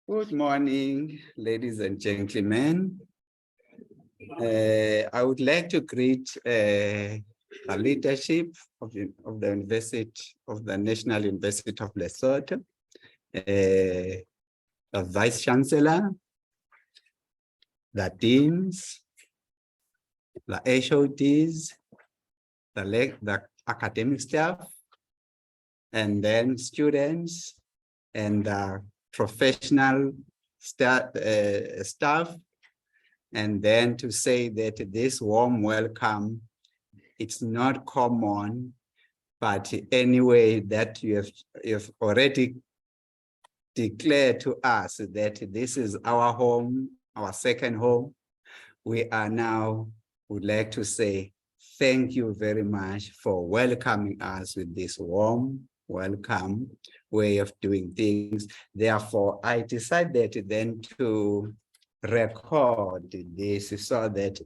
Good morning, ladies and gentlemen. I would like to greet the leadership of the University of the National University of Lesotho, the Vice Chancellor, the deans, the HODs, the academic staff, and then students and professional staff. And then to say that this warm welcome, it's not common, but anyway, that you have already declared to us that this is our home, our second home. We are now, would like to say, thank you very much for welcoming us with this warm welcome way of doing things. Therefore, I decided then to record this so that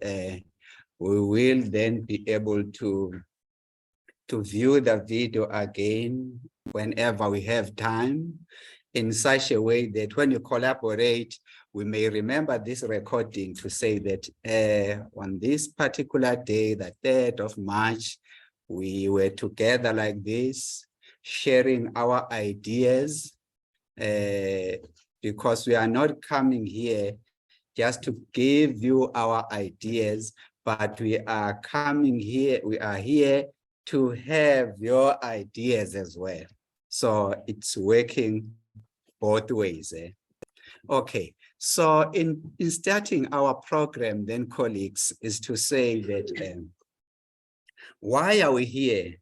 we will then be able to view the video again whenever we have time, in such a way that when you collaborate, we may remember this recording to say that on this particular day, the 3rd of March, we were together like this, sharing our ideas, because we are not coming here just to give you our ideas, but we are coming here, we are here to have your ideas as well. So it's working both ways. Okay, so in starting our program then, colleagues, is to say that why are we here?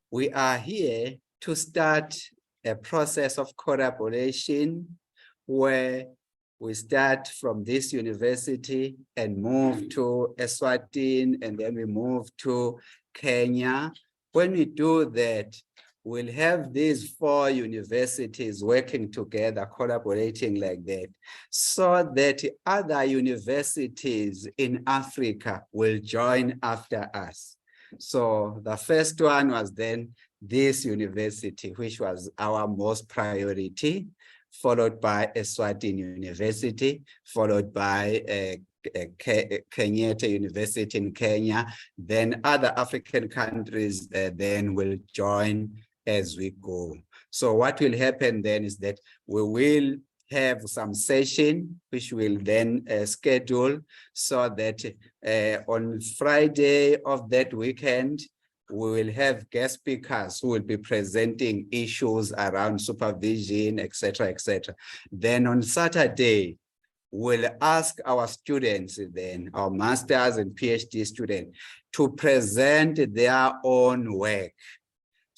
We are here to start a process of collaboration where we start from this university and move to Eswatini, and then we move to Kenya. When we do that, we'll have these 4 universities working together, collaborating like that, so that other universities in Africa will join after us. So the first one was then this university, which was our most priority, followed by Eswatini University, followed by Kenyatta University in Kenya. Then other African countries then will join as we go. So what will happen then is that we will have some session which will then schedule, so that on Friday of that weekend, we will have guest speakers who will be presenting issues around supervision, etc., etc. Then on Saturday, we'll ask our students then, our masters and PhD students, to present their own work,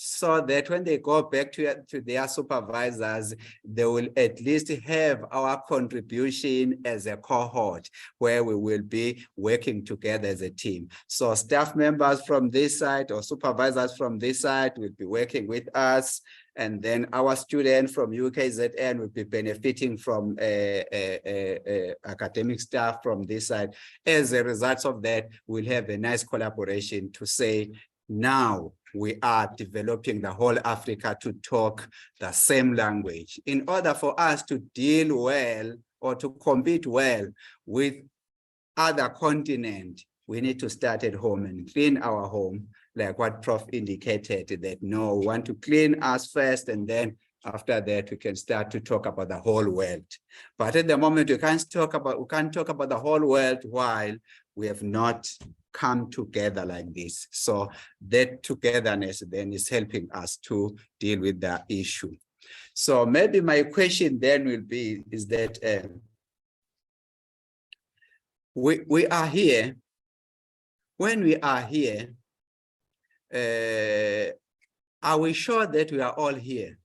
so that when they go back to their supervisors, they will at least have our contribution as a cohort where we will be working together as a team. So staff members from this side or supervisors from this side will be working with us, and then our student from UKZN will be benefiting from academic staff from this side. As a result of that, we'll have a nice collaboration to say, now we are developing the whole Africa to talk the same language. In order for us to deal well or to compete well with other continents, we need to start at home and clean our home, like what Prof indicated, that no, we want to clean us first, and then after that we can start to talk about the whole world. But at the moment we can't talk about the whole world while we have not come together like this. So that togetherness then is helping us to deal with the issue. So maybe my question then will be, is that we are here. When we are here, are we sure that we are all here?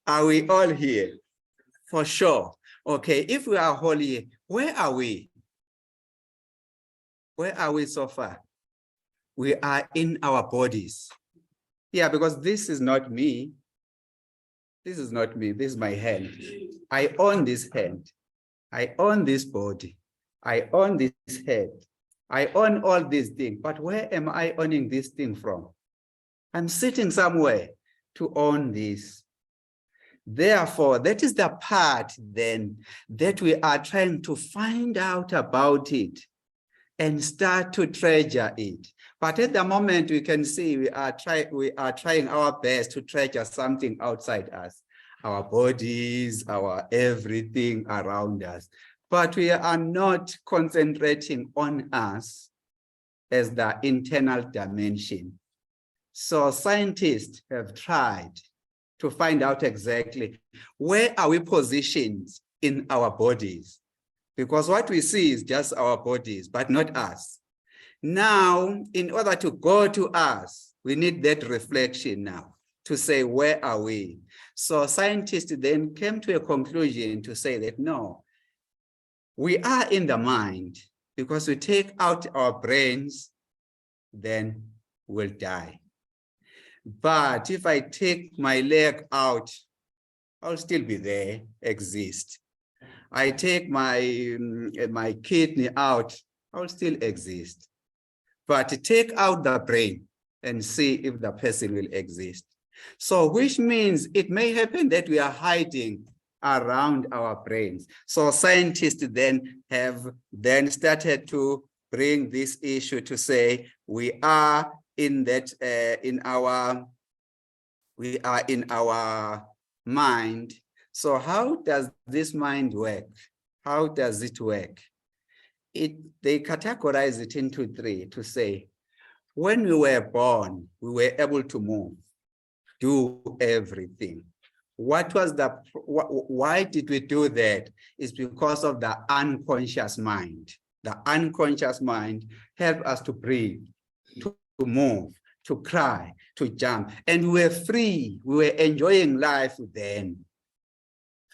Are we all here? For sure. Okay, if we are all here, where are we? Where are we so far? We are in our bodies. Yeah, because this is not me. This is not me. This is my hand. I own this hand. I own this body. I own this head. I own all these things. But where am I owning this thing from? I'm sitting somewhere to own this. Therefore, that is the part then that we are trying to find out about it and start to treasure it. But at the moment, we can see we are trying our best to treasure something outside us, our bodies, our everything around us. But we are not concentrating on us as the internal dimension. So scientists have tried to find out exactly where are we positioned in our bodies, because what we see is just our bodies, but not us. Now, in order to go to us, we need that reflection now to say, where are we? So scientists then came to a conclusion to say that, no, we are in the mind, because we take out our brains, then we'll die. But if I take my leg out, I'll still be there, exist. I take my kidney out, I'll still exist. But take out the brain and see if the person will exist. So which means it may happen that we are hiding around our brains. So scientists then have started to bring this issue to say we are in that we are in our mind. So how does this mind work? How does it work? They categorize it into three to say, when we were born, we were able to move, do everything. What was why did we do that? It's because of the unconscious mind. The unconscious mind helped us to breathe, to move, to cry, to jump, and we were free. We were enjoying life then.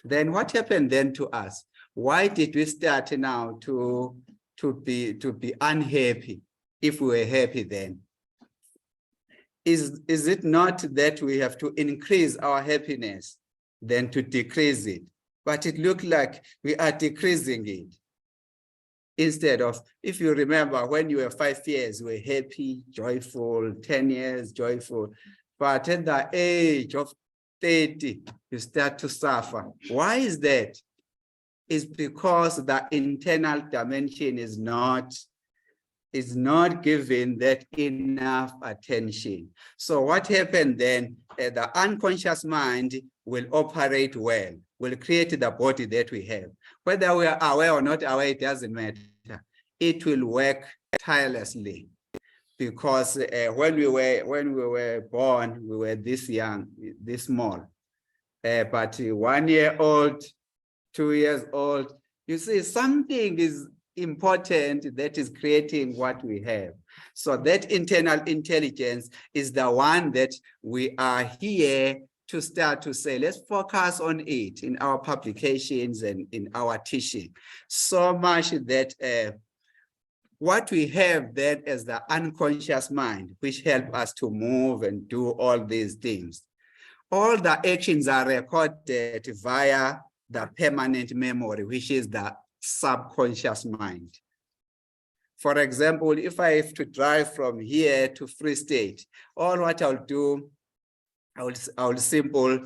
Then what happened then to us? Why did we start now to be unhappy if we were happy then? Is it not that we have to increase our happiness than to decrease it? But it looked like we are decreasing it. Instead of, if you remember, when you were 5 years, you were happy, joyful, 10 years, joyful. But at the age of 30, you start to suffer. Why is that? It's because the internal dimension is not given that enough attention. So what happened then, the unconscious mind will operate well, will create the body that we have. Whether we are aware or not aware, it doesn't matter. It will work tirelessly, because when we were born, we were this young, this small. But 1 year old, 2 years old, you see, something is important that is creating what we have. So that internal intelligence is the one that we are here to start to say, let's focus on it in our publications and in our teaching. So much that what we have then as the unconscious mind, which help us to move and do all these things. All the actions are recorded via the permanent memory, which is the subconscious mind. For example, if I have to drive from here to Free State, all what I'll do, I'll simply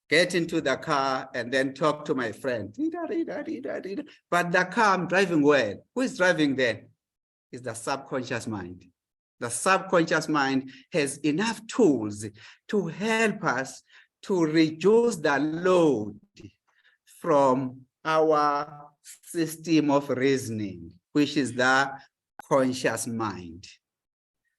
get into the car and then talk to my friend. But the car, I'm driving well. Who is driving then? It's the subconscious mind. The subconscious mind has enough tools to help us to reduce the load from our system of reasoning, which is the conscious mind.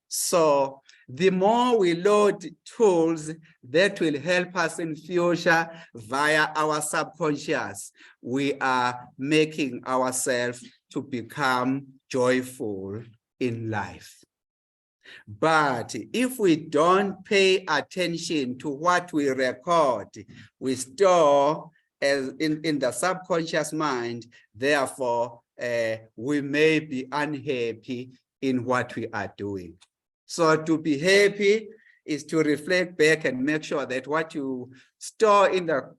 So the more we load tools that will help us in future via our subconscious, we are making ourselves to become joyful in life. But if we don't pay attention to what we record, we store as in the subconscious mind, therefore, we may be unhappy in what we are doing. So to be happy is to reflect back and make sure that what you store in the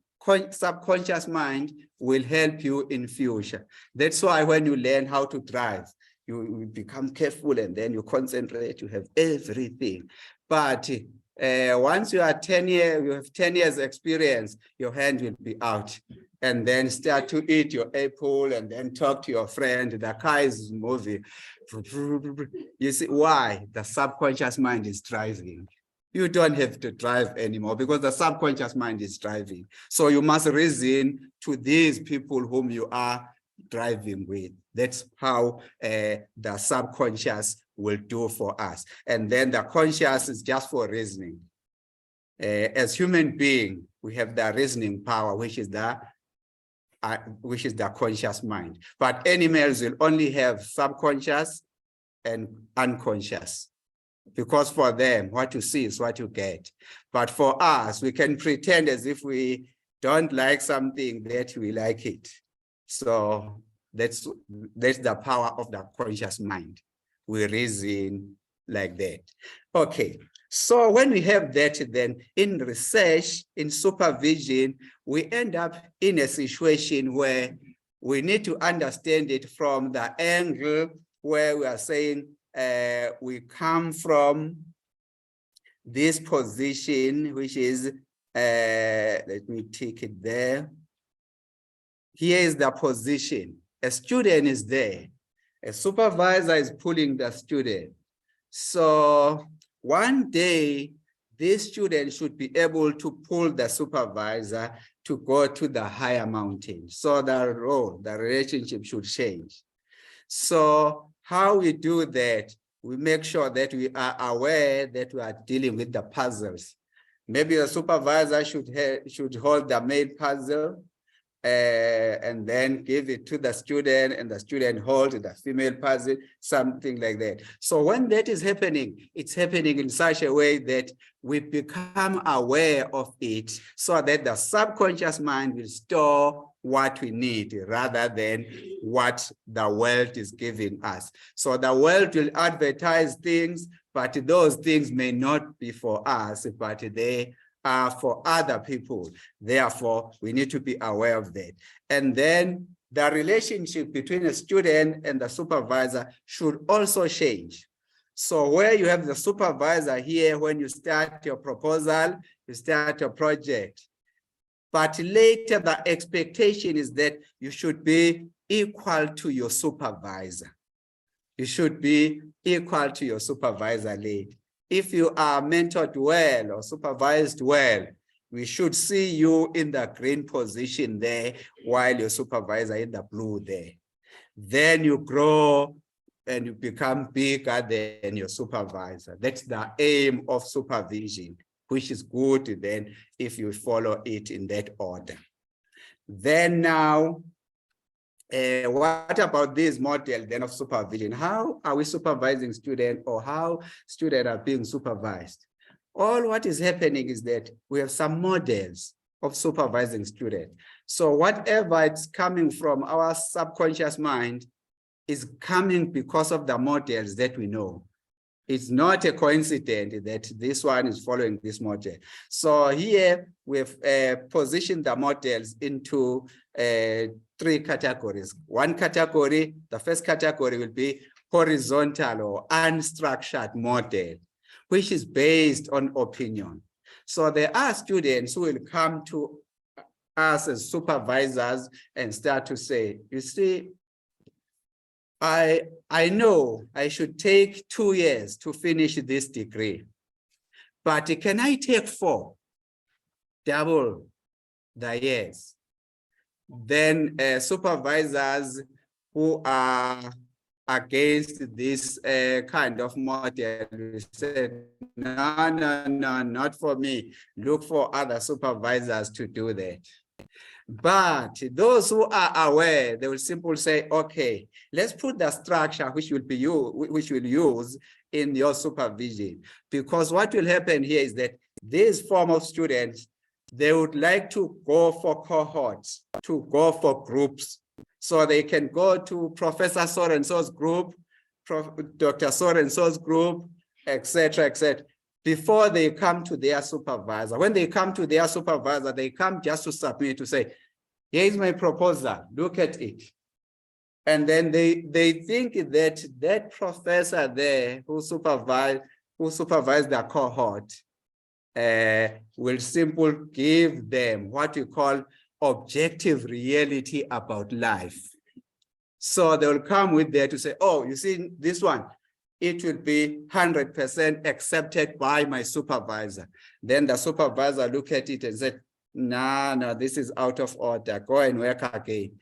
subconscious mind will help you in future. That's why when you learn how to drive, you become careful and then you concentrate, you have everything. But Once you are 10 years, you have 10 years experience, your hand will be out. And then start to eat your apple and then talk to your friend. The car is moving. You see why? The subconscious mind is driving. You don't have to drive anymore because the subconscious mind is driving. So you must reason to these people whom you are driving with. That's how the subconscious will do for us. And then the conscious is just for reasoning. As human beings, we have the reasoning power, which is the conscious mind. But animals will only have subconscious and unconscious, because for them, what you see is what you get. But for us, we can pretend as if we don't like something that we like it. So that's the power of the conscious mind. We reason like that. Okay, so when we have that, then in research, in supervision, we end up in a situation where we need to understand it from the angle where we are saying we come from this position, which is, let me take it there. Here is the position. A student is there. A supervisor is pulling the student. So one day, this student should be able to pull the supervisor to go to the higher mountain. So the role, the relationship should change. So how we do that, we make sure that we are aware that we are dealing with the puzzles. Maybe the supervisor should hold the main puzzle and then give it to the student, and the student hold the female puzzle, something like that. So when that is happening, it's happening in such a way that we become aware of it, so that the subconscious mind will store what we need rather than what the world is giving us. So the world will advertise things, but those things may not be for us, but they are for other people. Therefore, we need to be aware of that. And then the relationship between a student and the supervisor should also change. So where you have the supervisor here, when you start your proposal, you start your project. But later, the expectation is that you should be equal to your supervisor. You should be equal to your supervisor later. If you are mentored well or supervised well, we should see you in the green position there while your supervisor in the blue there. Then you grow and you become bigger than your supervisor. That's the aim of supervision, which is good then if you follow it in that order. Then now, what about this model then of supervision? How are we supervising students, or how students are being supervised? All what is happening is that we have some models of supervising students. So whatever it's coming from our subconscious mind is coming because of the models that we know. It's not a coincidence that this one is following this model. So here we've positioned the models into 3 categories. One category, the first category will be horizontal or unstructured model, which is based on opinion. So there are students who will come to us as supervisors and start to say, you see, I know I should take 2 years to finish this degree, but can I take 4, double the years? Then supervisors who are against this kind of model said, no, not for me. Look for other supervisors to do that. But those who are aware, they will simply say, okay, let's put the structure which will use in your supervision. Because what will happen here is that this form of students, they would like to go for cohorts, to go for groups. So they can go to Professor so-and-so's group, Dr. so-and-so's group, etc., etc. Before they come to their supervisor. When they come to their supervisor, they come just to submit, to say, here's my proposal, look at it. And then they think that that professor there who supervised the cohort will simply give them what we call objective reality about life. So they will come with there to say, oh, you see this one, it will be 100% accepted by my supervisor. Then the supervisor look at it and said, no, this is out of order, go and work again.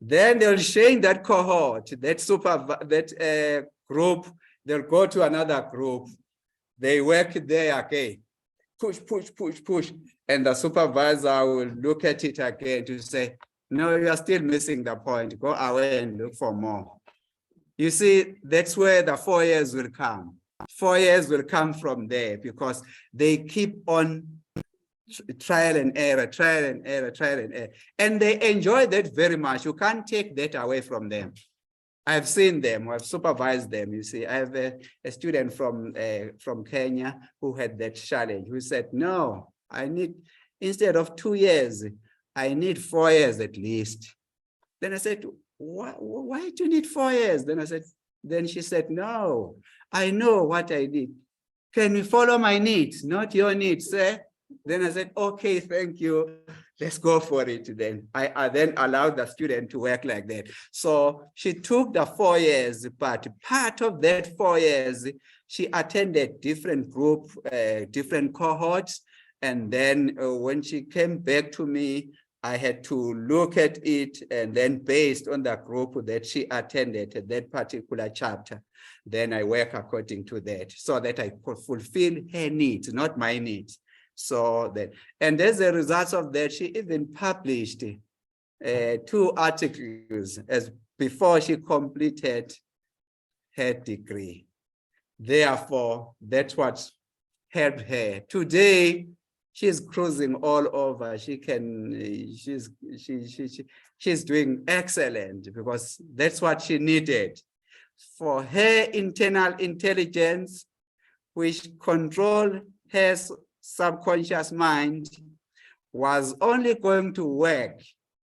Then they'll change that cohort, that group, they'll go to another group. They work there again, push. And the supervisor will look at it again to say, no, you are still missing the point. Go away and look for more. You see, that's where the 4 years will come. 4 years will come from there because they keep on trial and error. And they enjoy that very much. You can't take that away from them. I've seen them, I've supervised them. You see, I have a student from Kenya who had that challenge, who said, no, I need, instead of 2 years, I need 4 years at least. Then I said, why do you need 4 years? Then she said, no, I know what I need. Can we follow my needs, not your needs, sir? Then I said, okay, thank you. Let's go for it then. I then allowed the student to work like that. So she took the 4 years, but part of that 4 years, she attended different group, different cohorts. And then when she came back to me, I had to look at it, and then based on the group that she attended, that particular chapter, then I work according to that so that I could fulfill her needs, not my needs. So that, and as a result of that, she even published 2 articles as before she completed her degree. Therefore, that's what helped her. Today, she's cruising all over. She's doing excellent because that's what she needed. For her internal intelligence, which control her subconscious mind, was only going to work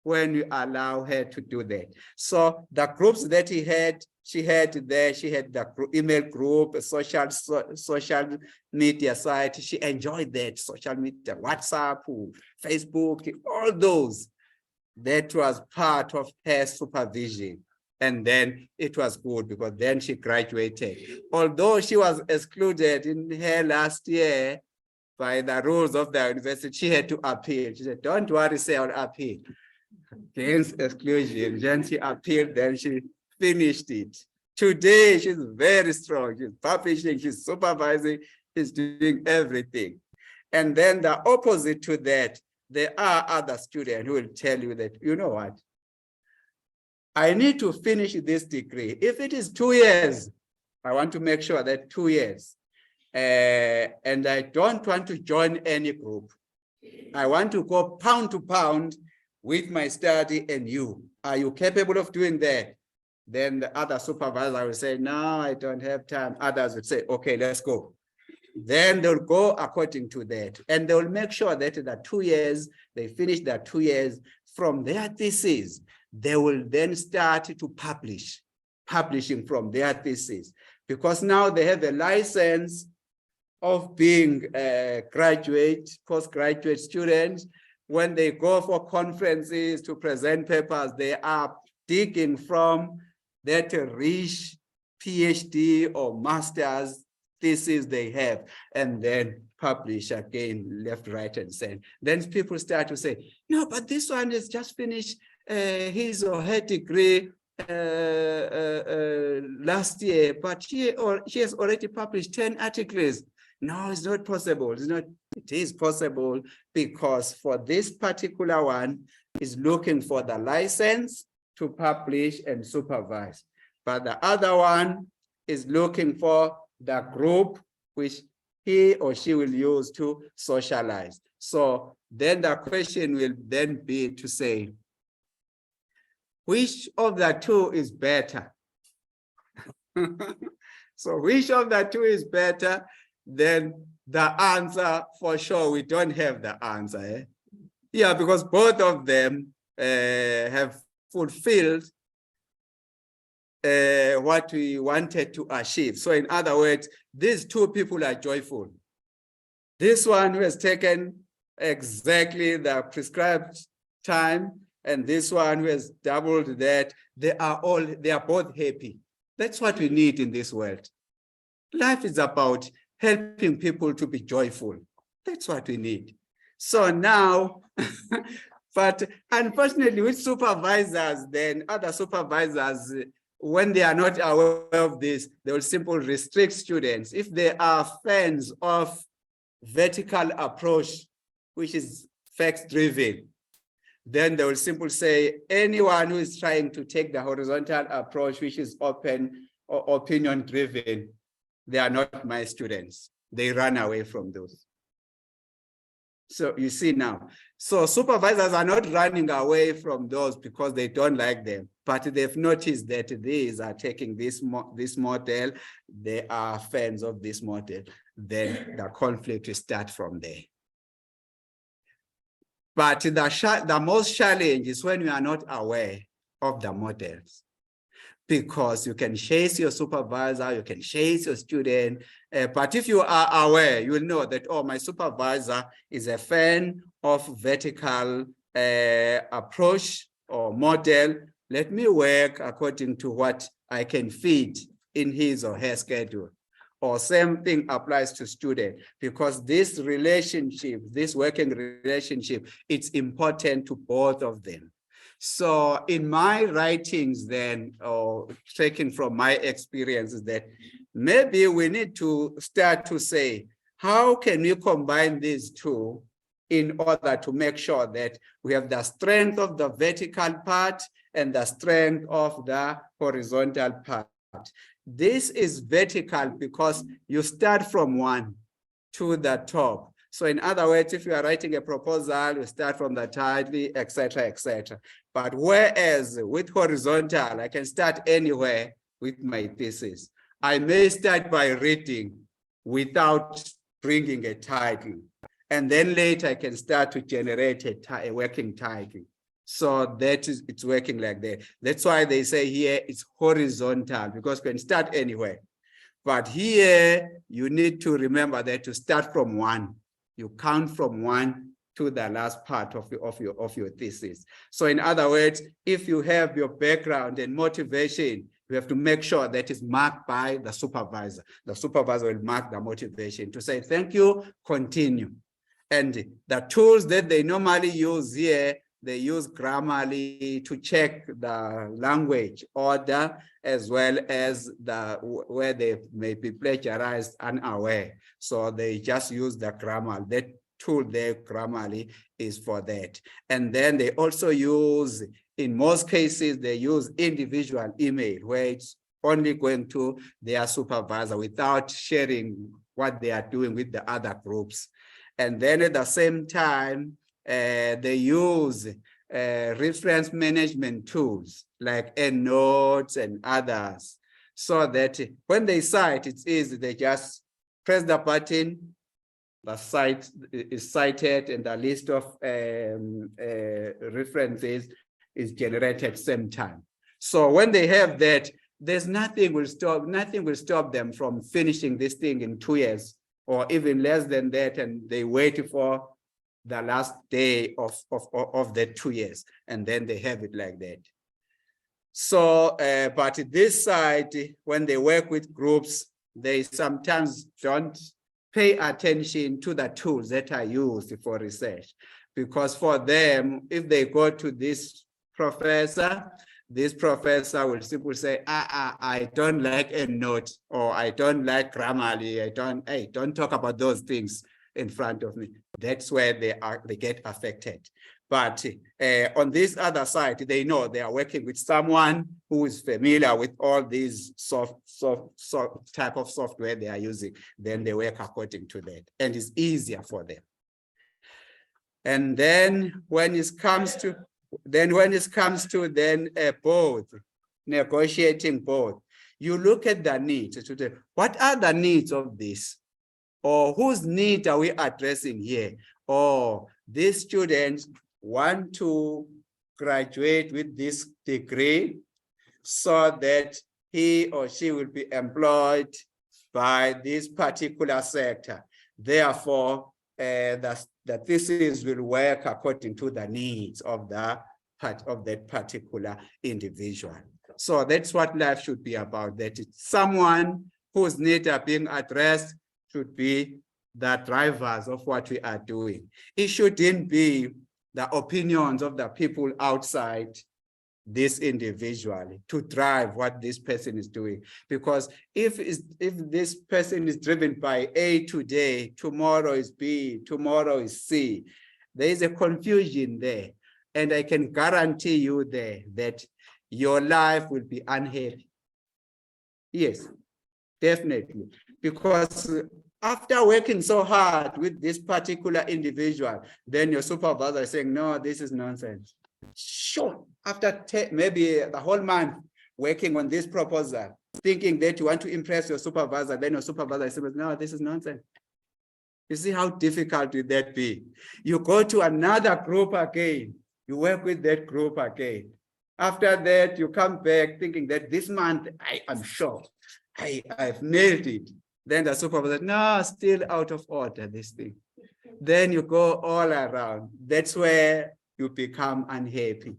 when you allow her to do that. So the groups that she had the email group, social media site. She enjoyed that, social media, WhatsApp, Facebook, all those. That was part of her supervision. And then it was good because then she graduated. Although she was excluded in her last year by the rules of the university, she had to appeal. She said, don't worry, say I'll appeal. Against exclusion. Then she appealed, then she finished it. Today, she's very strong. She's publishing, she's supervising, she's doing everything. And then the opposite to that, there are other students who will tell you that, you know what? I need to finish this degree. If it is 2 years, I want to make sure that 2 years. And I don't want to join any group. I want to go pound to pound with my study and you. Are you capable of doing that? Then the other supervisor will say, no, I don't have time. Others would say, okay, let's go. Then they'll go according to that. And they'll make sure that the 2 years, they finish the 2 years from their thesis. They will then start to publishing from their thesis. Because now they have a license of being a graduate, postgraduate students. When they go for conferences to present papers, they are digging from that rich PhD or master's thesis they have, and then publish again, left, right, and center. Then people start to say, no, but this one has just finished his or her degree last year, but she has already published 10 articles. No, it's not possible. It is possible because for this particular one is looking for the license to publish and supervise. But the other one is looking for the group which he or she will use to socialize. So then the question will then be to say, which of the two is better? So which of the two is better? Then the answer, for sure, we don't have the answer. Eh? Yeah, because both of them have fulfilled what we wanted to achieve. So in other words, these two people are joyful. This one who has taken exactly the prescribed time, and this one who has doubled that, they are both happy. That's what we need in this world. Life is about helping people to be joyful. That's what we need. So now, but unfortunately with supervisors, then other supervisors, when they are not aware of this, they will simply restrict students. If they are fans of vertical approach, which is facts-driven, then they will simply say anyone who is trying to take the horizontal approach, which is open or opinion-driven, they are not my students. They run away from those. So you see now, so supervisors are not running away from those because they don't like them, but they've noticed that these are taking this model, they are fans of this model, then the conflict will start from there. But the most challenge is when you are not aware of the models, because you can chase your supervisor, you can chase your student, but if you are aware, you will know that, oh, my supervisor is a fan of vertical approach or model. Let me work according to what I can feed in his or her schedule. Or same thing applies to student, because this relationship, this working relationship, it's important to both of them. So in my writings then, or taken from my experiences, that maybe we need to start to say, how can we combine these two in order to make sure that we have the strength of the vertical part and the strength of the horizontal part. This is vertical because you start from one to the top. So in other words, if you are writing a proposal, you start from the title, etc., etc. But whereas with horizontal, I can start anywhere with my thesis. I may start by reading without bringing a title. And then later I can start to generate a working title. So that is, it's working like that. That's why they say here it's horizontal, because you can start anywhere. But here you need to remember that to start from one. You count from one to the last part of your thesis. So in other words, if you have your background and motivation, you have to make sure that is marked by the supervisor. The supervisor will mark the motivation to say, thank you, continue. And the tools that they normally use here, they use Grammarly to check the language order, as well as where they may be plagiarized unaware. So they just use the grammar. That tool there, Grammarly, is for that. And then they also use, in most cases, they use individual email, where it's only going to their supervisor without sharing what they are doing with the other groups. And then at the same time, they use reference management tools like EndNotes and others, so that when they cite, it's easy. They just press the button, the site is cited, and the list of references is generated same time. So when they have that, there's nothing will stop them from finishing this thing in 2 years, or even less than that, and they wait for the last day of the 2 years, and then they have it like that. So, but this side, when they work with groups, they sometimes don't pay attention to the tools that are used for research, because for them, if they go to this professor will simply say, I don't like EndNote, or I don't like Grammarly, don't talk about those things in front of me. That's where they get affected. But on this other side, they know they are working with someone who is familiar with all these soft type of software they are using. Then they work according to that, and it's easier for them. And then when it comes to both, negotiating both, you look at the needs. What are the needs of this? Or whose need are we addressing here? Or these students want to graduate with this degree so that he or she will be employed by this particular sector. Therefore, the thesis will work according to the needs of the part of that particular individual. So that's what life should be about, that it's someone whose needs are being addressed should be the drivers of what we are doing. It shouldn't be the opinions of the people outside this individual to drive what this person is doing. Because if this person is driven by A today, tomorrow is B, tomorrow is C, there is a confusion there. And I can guarantee you there that your life will be unhappy. Yes, definitely. Because after working so hard with this particular individual, then your supervisor is saying, no, this is nonsense. Sure, after maybe the whole month working on this proposal, thinking that you want to impress your supervisor, then your supervisor says, no, this is nonsense. You see how difficult would that be? You go to another group again, you work with that group again. After that, you come back thinking that this month, I'm sure, I've nailed it. Then the supervisor, no, still out of order, this thing. Then you go all around. That's where you become unhappy.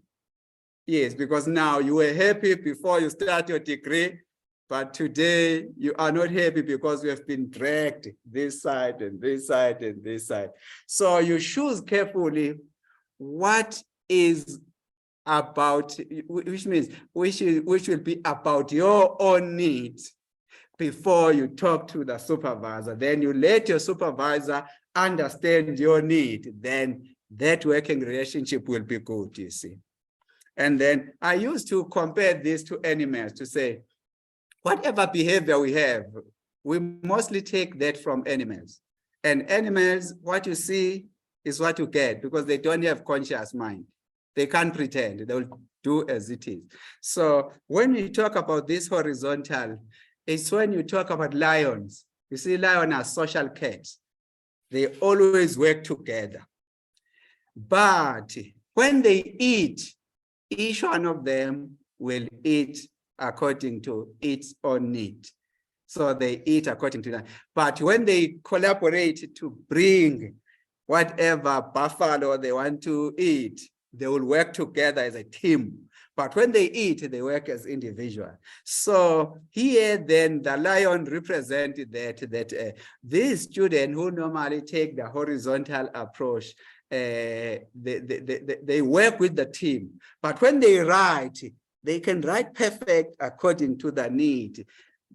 Yes, because now you were happy before you start your degree, but today you are not happy because you have been dragged this side and this side and this side. So you choose carefully what is about, which means which will be about your own needs before you talk to the supervisor. Then you let your supervisor understand your need. Then that working relationship will be good, you see. And then I used to compare this to animals to say, whatever behavior we have, we mostly take that from animals. And animals, what you see is what you get because they don't have conscious mind. They can't pretend, they will do as it is. So when we talk about this horizontal, it's when you talk about lions. You see, lions are social cats. They always work together. But when they eat, each one of them will eat according to its own need. So they eat according to that. But when they collaborate to bring whatever buffalo they want to eat, they will work together as a team. But when they eat, they work as individuals. So here then the lion represented that these students who normally take the horizontal approach, they work with the team. But when they write, they can write perfect according to the need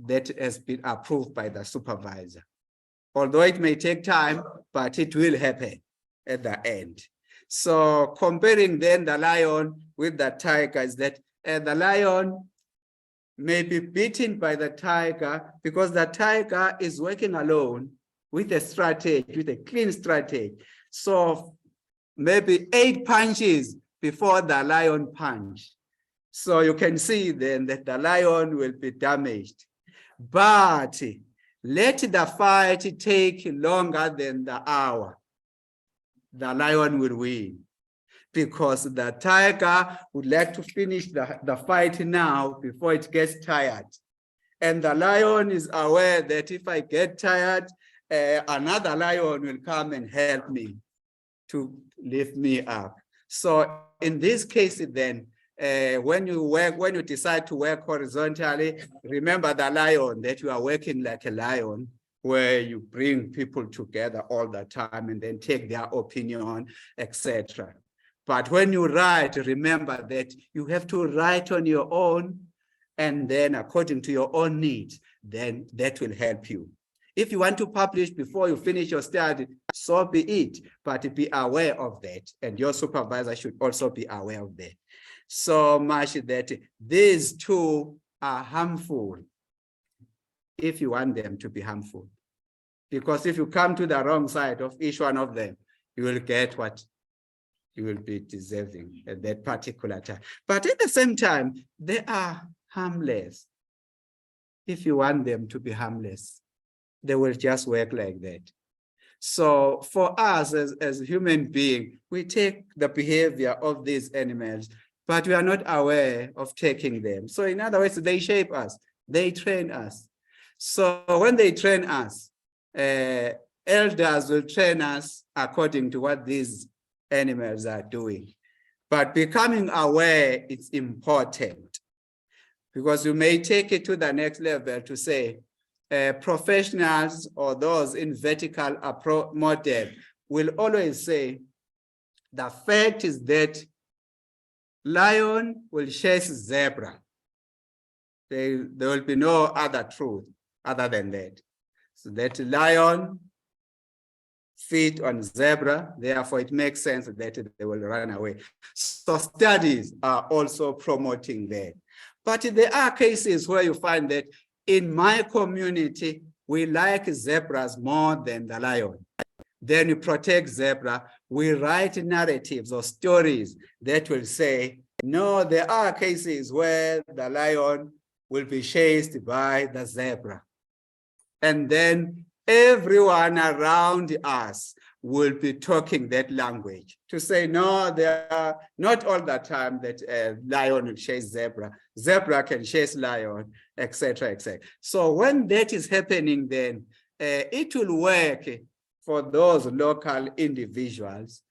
that has been approved by the supervisor. Although it may take time, but it will happen at the end. So comparing then the lion with the tiger is that the lion may be beaten by the tiger because the tiger is working alone with a strategy, with a clean strategy. So maybe 8 punches before the lion punch. So you can see then that the lion will be damaged. But let the fight take longer than the hour. The lion will win because the tiger would like to finish the fight now before it gets tired. And the lion is aware that if I get tired, another lion will come and help me to lift me up. So in this case, then, when you decide to work horizontally, remember the lion, that you are working like a lion, where you bring people together all the time and then take their opinion, etc. But when you write, remember that you have to write on your own, and then according to your own needs, then that will help you. If you want to publish before you finish your study, so be it, but be aware of that, and your supervisor should also be aware of that. So much that these two are harmful if you want them to be harmful. Because if you come to the wrong side of each one of them, you will get what you will be deserving at that particular time. But at the same time, they are harmless. If you want them to be harmless, they will just work like that. So for us as human beings, we take the behavior of these animals, but we are not aware of taking them. So in other words, they shape us, they train us. So when they train us, Elders will train us according to what these animals are doing. But becoming aware is important, because you may take it to the next level to say, professionals or those in vertical approach model will always say, the fact is that lion will chase zebra. There will be no other truth other than that. So that lion feed on zebra, therefore it makes sense that they will run away. So studies are also promoting that. But there are cases where you find that in my community, we like zebras more than the lion. Then you protect zebra. We write narratives or stories that will say, no, there are cases where the lion will be chased by the zebra. And then everyone around us will be talking that language to say, no, there are not all the time that a lion will chase zebra. Zebra can chase lion, etc., etc. So when that is happening, then it will work for those local individuals.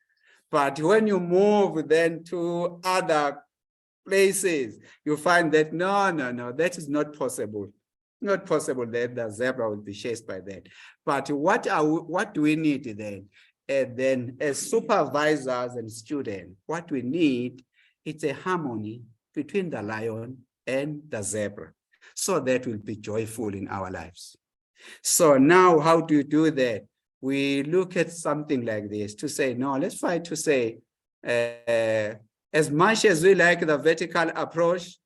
But when you move then to other places, you find that no, that is not possible. Not possible that the zebra will be chased by that. But what do we need then? Then as supervisors and students, what we need is a harmony between the lion and the zebra, so that will be joyful in our lives. So now how do you do that? We look at something like this to say, no, let's try to say, as much as we like the vertical approach,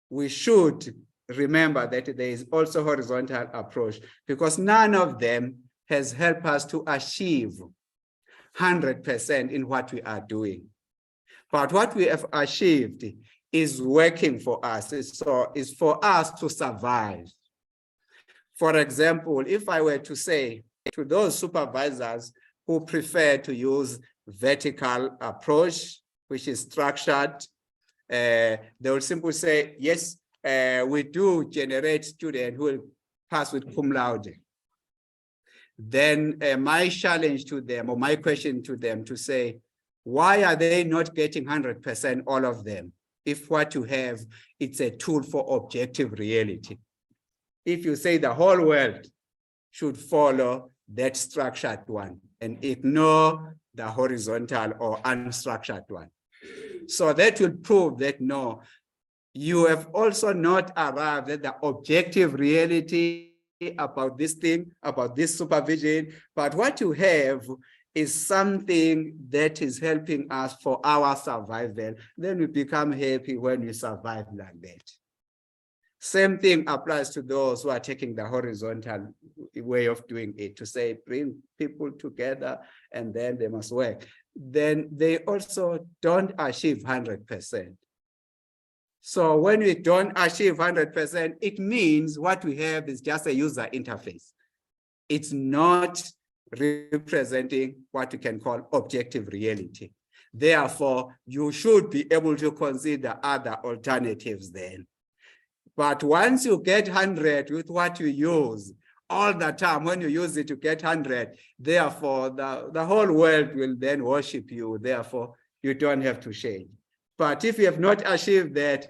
we should remember that there is also horizontal approach, because none of them has helped us to achieve 100% in what we are doing. But what we have achieved is working for us. It's for us to survive. For example, if I were to say to those supervisors who prefer to use vertical approach, which is structured, they will simply say, yes, we do generate students who will pass with cum laude. Then my challenge to them, or my question to them, to say, why are they not getting 100%, all of them, if what you have, it's a tool for objective reality? If you say the whole world should follow that structured one and ignore the horizontal or unstructured one. So that will prove that no, you have also not arrived at the objective reality about this thing, about this supervision, but what you have is something that is helping us for our survival. Then we become happy when we survive like that. Same thing applies to those who are taking the horizontal way of doing it, to say, bring people together and then they must work. Then they also don't achieve 100%. So when we don't achieve 100%, it means what we have is just a user interface. It's not representing what we can call objective reality. Therefore, you should be able to consider other alternatives then. But once you get 100 with what you use all the time, when you use it to get 100, therefore the whole world will then worship you. Therefore, you don't have to change. But if you have not achieved that,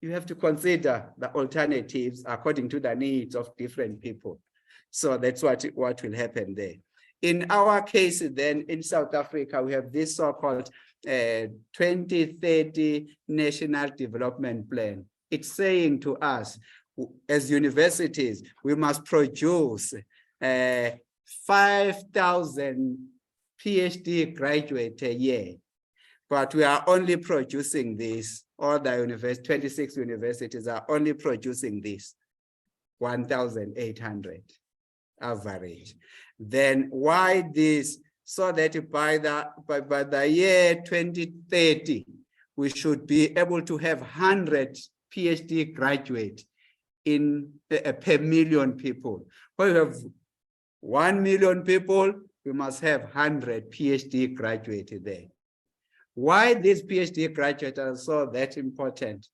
you have to consider the alternatives according to the needs of different people. So that's what will happen there. In our case, then in South Africa, we have this so-called 2030 National Development Plan. It's saying to us, as universities, we must produce 5,000 PhD graduates a year. But we are only producing this, all the 26 universities are only producing this, 1,800 average. Then why this? So that by the year 2030, we should be able to have 100 PhD graduate in per million people. When we have 1 million people, we must have 100 PhD graduates there. Why these PhD graduates are so that important?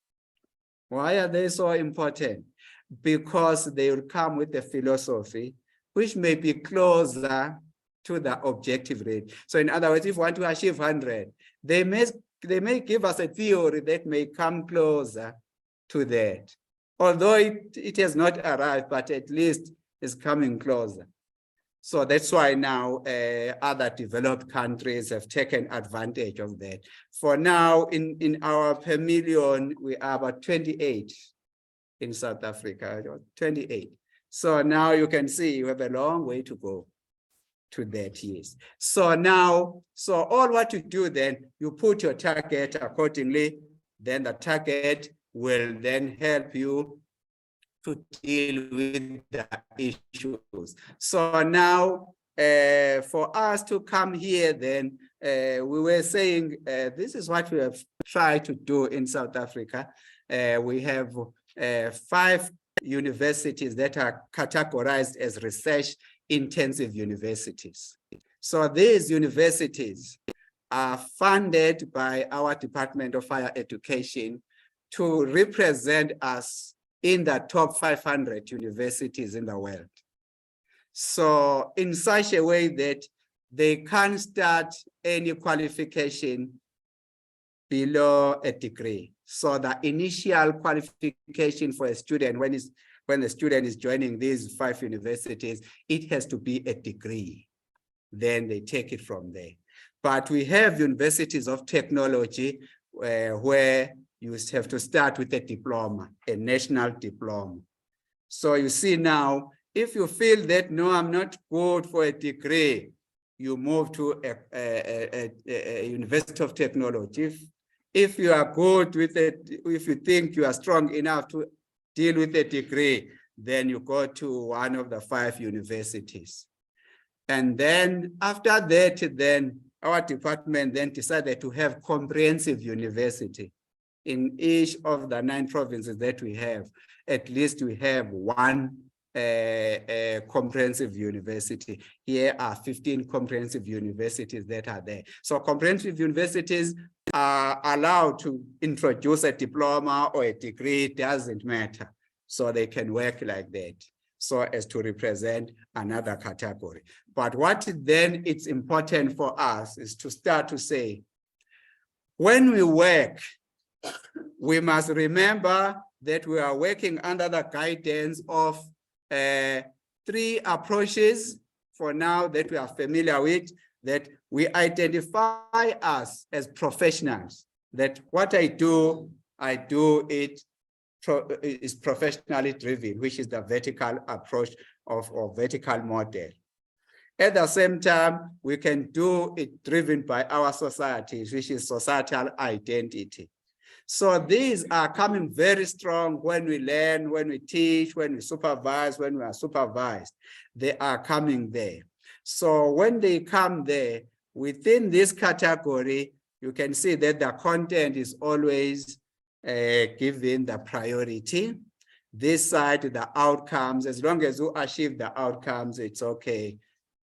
Why are they so important? Because they will come with a philosophy which may be closer to the objective rate. So in other words, if we want to achieve 100, they may give us a theory that may come closer to that. Although it has not arrived, but at least it's coming closer. So that's why now other developed countries have taken advantage of that. For now, in our per million, we are about 28 in South Africa, 28. So now you can see you have a long way to go to that, yes. So now, so all what you do then, you put your target accordingly, then the target will then help you to deal with the issues. So now, for us to come here, then we were saying this is what we have tried to do in South Africa. We have 5 universities that are categorized as research-intensive universities. So these universities are funded by our Department of Higher Education to represent us in the top 500 universities in the world. So in such a way that they can't start any qualification below a degree. So the initial qualification for a student when the student is joining these 5 universities, it has to be a degree. Then they take it from there. But we have universities of technology where you have to start with a diploma, a national diploma. So you see now, if you feel that, no, I'm not good for a degree, you move to a University of Technology. If you are good with it, if you think you are strong enough to deal with a degree, then you go to one of the 5 universities. And then after that, then our department then decided to have comprehensive university. In each of the 9 provinces that we have, at least we have one comprehensive university. Here are 15 comprehensive universities that are there. So comprehensive universities are allowed to introduce a diploma or a degree, it doesn't matter. So they can work like that, so as to represent another category. But what then it's important for us is to start to say, when we work, we must remember that we are working under the guidance of 3 approaches for now that we are familiar with, that we identify us as professionals, that what I do it is professionally driven, which is the vertical approach or vertical model. At the same time, we can do it driven by our societies, which is societal identity. So these are coming very strong when we learn, when we teach, when we supervise, when we are supervised. They are coming there. So when they come there, within this category, you can see that the content is always given the priority. This side, the outcomes, as long as you achieve the outcomes, it's okay.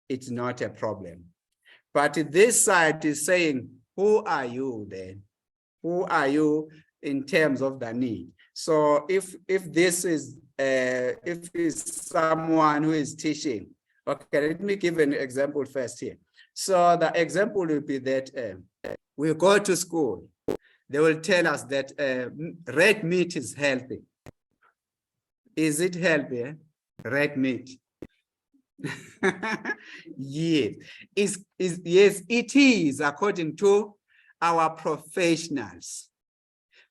It's not a problem. But this side is saying, who are you then? Who are you in terms of the need? So if this is if it's someone who is teaching, okay, let me give an example first here. So the example will be that we go to school. They will tell us that red meat is healthy. Is it healthy? Red meat. Yes. Yes, it is according to our professionals,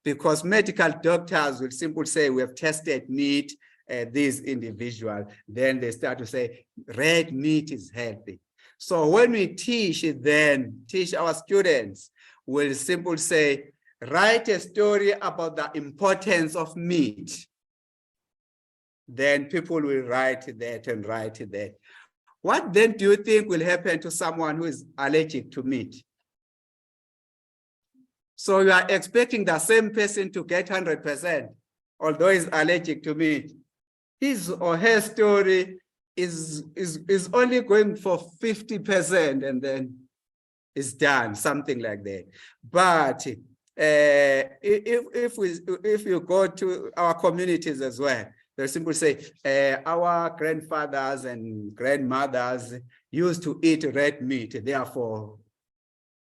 because medical doctors will simply say, we have tested meat, this individual, then they start to say red meat is healthy. So when we teach our students, we'll simply say, write a story about the importance of meat. Then people will write that and write that. What then do you think will happen to someone who is allergic to meat? So you are expecting the same person to get 100%, although he's allergic to meat. His or her story is only going for 50%, and then it's done, something like that. But if you go to our communities as well, They simply say, our grandfathers and grandmothers used to eat red meat, therefore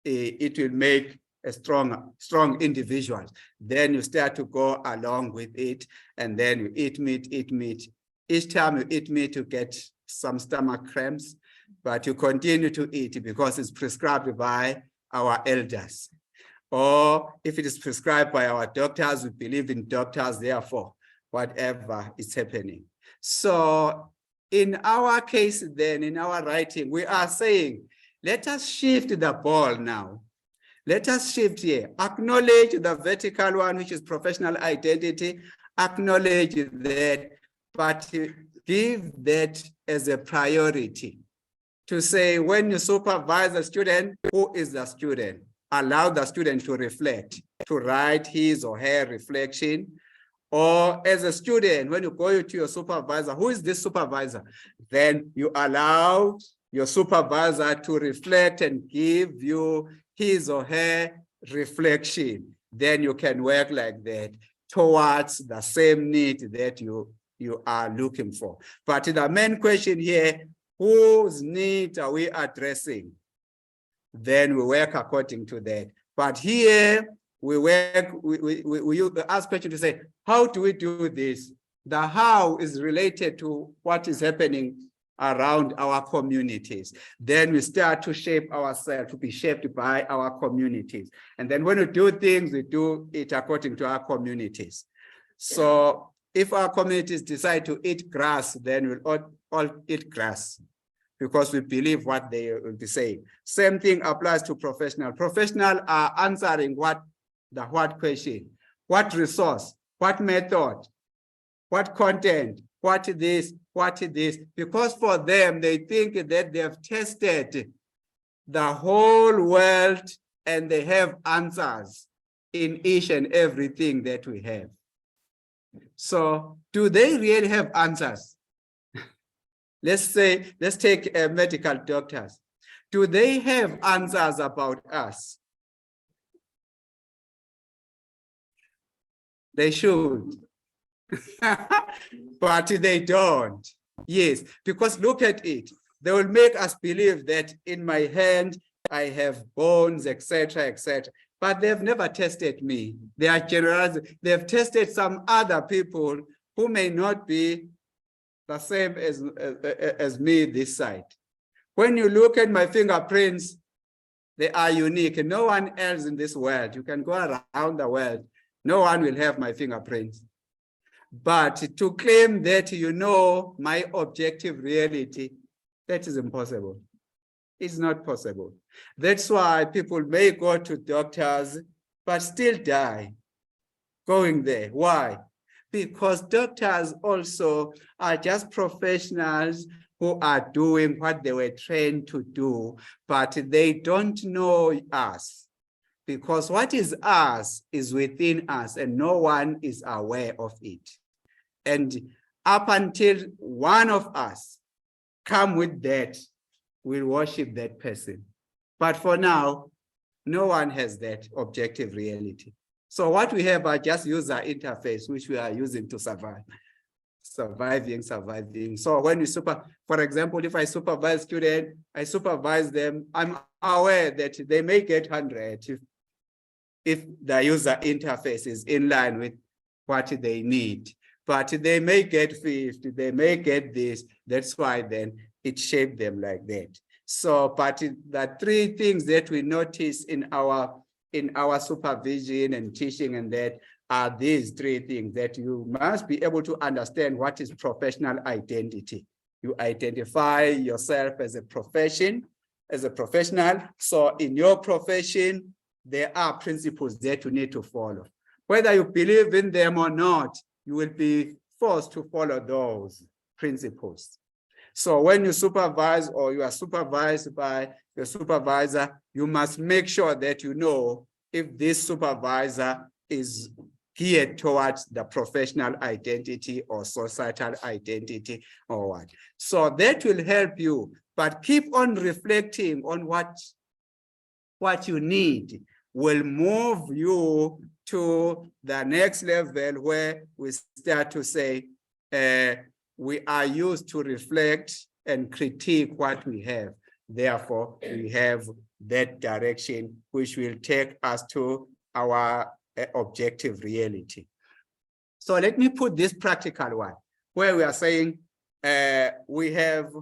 it will make a strong individuals. Then you start to go along with it, and then you eat meat. Each time you eat meat, you get some stomach cramps, but you continue to eat because it's prescribed by our elders. Or if it is prescribed by our doctors, we believe in doctors, therefore, whatever is happening. So in our case, then, in our writing, we are saying, let us shift the ball now. Let us shift here. Acknowledge the vertical one, which is professional identity. Acknowledge that, but give that as a priority. To say, when you supervise a student, who is the student? Allow the student to reflect, to write his or her reflection. Or as a student, when you go to your supervisor, who is this supervisor? Then you allow your supervisor to reflect and give you his or her reflection. Then you can work like that towards the same need that you are looking for. But the main question here, whose need are we addressing? Then we work according to that. But here we work, we ask question to say, how do we do this? The how is related to what is happening around our communities. Then we start to shape ourselves, to be shaped by our communities. And then when we do things, we do it according to our communities. So if our communities decide to eat grass, then we'll all eat grass, because we believe what they will be saying. Same thing applies to professional. Professionals are answering what question, what resource, what method, what content, what this, because for them, they think that they have tested the whole world and they have answers in each and everything that we have. So do they really have answers? Let's take medical doctors. Do they have answers about us? They should. But they don't. Yes, because look at it. They will make us believe that in my hand, I have bones, etc., etc. But they've never tested me. They are generalized. They've tested some other people who may not be the same as me this side. When you look at my fingerprints, they are unique. No one else in this world, you can go around the world, no one will have my fingerprints. But to claim that you know my objective reality, that is impossible. It's not possible. That's why people may go to doctors, but still die going there. Why? Because doctors also are just professionals who are doing what they were trained to do, but they don't know us. Because what is us is within us, and no one is aware of it. And up until one of us come with that, we'll worship that person. But for now, no one has that objective reality. So what we have are just user interface, which we are using to survive. Surviving. So when you for example, if I supervise student, I supervise them, I'm aware that they may get 100 if the user interface is in line with what they need. But they may get 50, they may get this. That's why then it shaped them like that. So, but the three things that we notice in our supervision and teaching, and that are these three things that you must be able to understand what is professional identity. You identify yourself as a profession, as a professional. So in your profession, there are principles that you need to follow. Whether you believe in them or not, you will be forced to follow those principles. So when you supervise or you are supervised by your supervisor, you must make sure that you know if this supervisor is geared towards the professional identity or societal identity or what. So that will help you, but keep on reflecting on what you need will move you to the next level where we start to say, we are used to reflect and critique what we have. Therefore, we have that direction which will take us to our objective reality. So let me put this practical one, where we are saying we have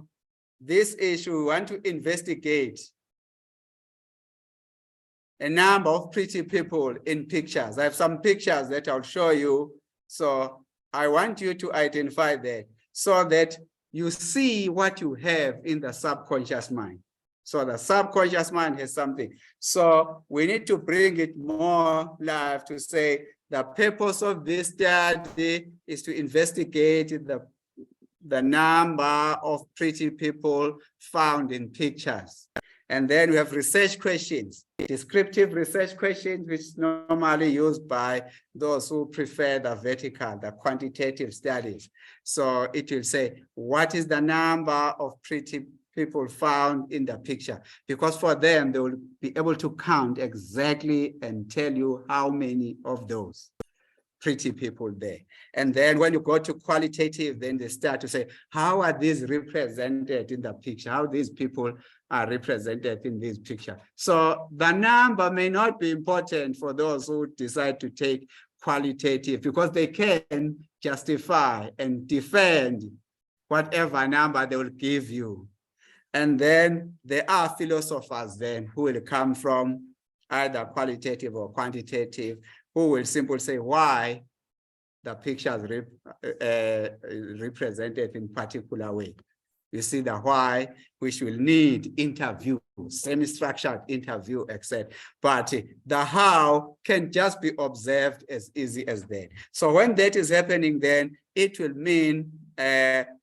this issue, we want to investigate a number of pretty people in pictures. I have some pictures that I'll show you. So I want you to identify that so that you see what you have in the subconscious mind. So the subconscious mind has something. So we need to bring it more live to say the purpose of this study is to investigate the number of pretty people found in pictures. And then we have research questions, descriptive research questions, which is normally used by those who prefer the vertical, the quantitative studies. So it will say, what is the number of pretty people found in the picture? Because for them, they will be able to count exactly and tell you how many of those pretty people there. And then when you go to qualitative, then they start to say, how are these represented in the picture? How these people are represented in this picture? So the number may not be important for those who decide to take qualitative, because they can justify and defend whatever number they will give you. And then there are philosophers then who will come from either qualitative or quantitative, who will simply say why the pictures represented in particular way. You see the why, which will need interview, semi-structured interview, etc. But the how can just be observed as easy as that. So when that is happening, then it will mean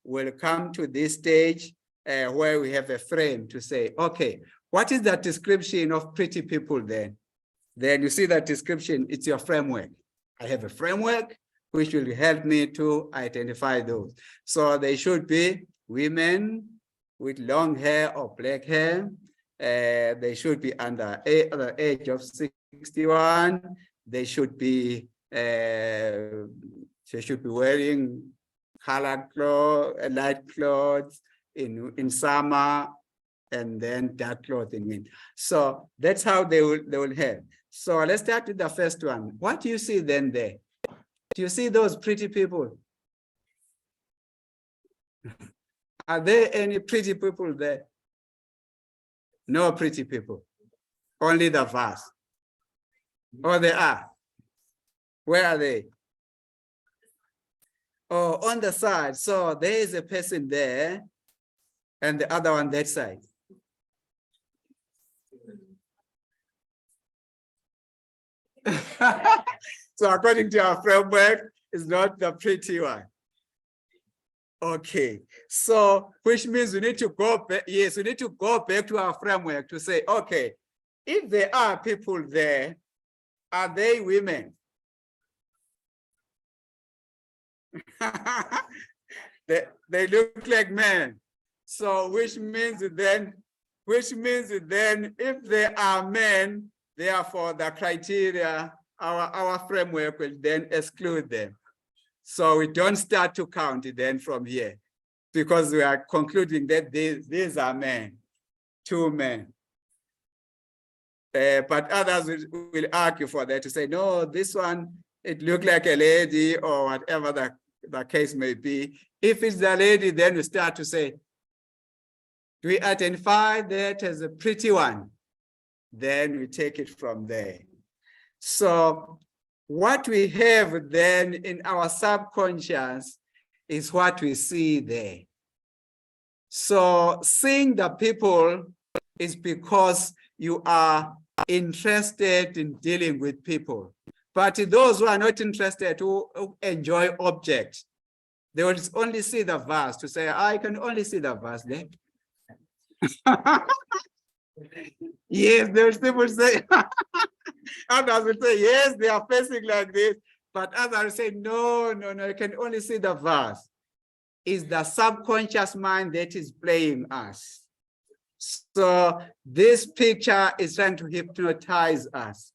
we'll come to this stage where we have a frame to say, okay, what is the description of pretty people then? Then you see that description, it's your framework. I have a framework which will help me to identify those. So they should be women with long hair or black hair. They should be under the age of 61. They should be wearing colored clothes, light clothes in summer, and then dark clothes in winter. So that's how they will have. So let's start with the first one. What do you see then there? Do you see those pretty people? Are there any pretty people there? No pretty people, only the vase. Oh, they are. Where are they? Oh, on the side. So there is a person there and the other on that side. So according to our framework, it's not the pretty one. Okay, so which means we need to go back. Yes, we need to go back to our framework to say, okay, if there are people there, are they women? they look like men. So which means then if they are men, therefore the criteria, our framework will then exclude them. So we don't start to count it then from here, because we are concluding that these are men, 2 men. But others will argue for that to say, no, this one, it looked like a lady, or whatever the case may be. If it's the lady, then we start to say, do we identify that as a pretty one? Then we take it from there. So what we have then in our subconscious is what we see there. So seeing the people is because you are interested in dealing with people. But those who are not interested, who enjoy objects, they will only see the vase to say, I can only see the vase there. Yes, they will still say, others will say, yes, they are facing like this, but others will say, no, you can only see the vase. It's the subconscious mind that is playing us. So this picture is trying to hypnotize us.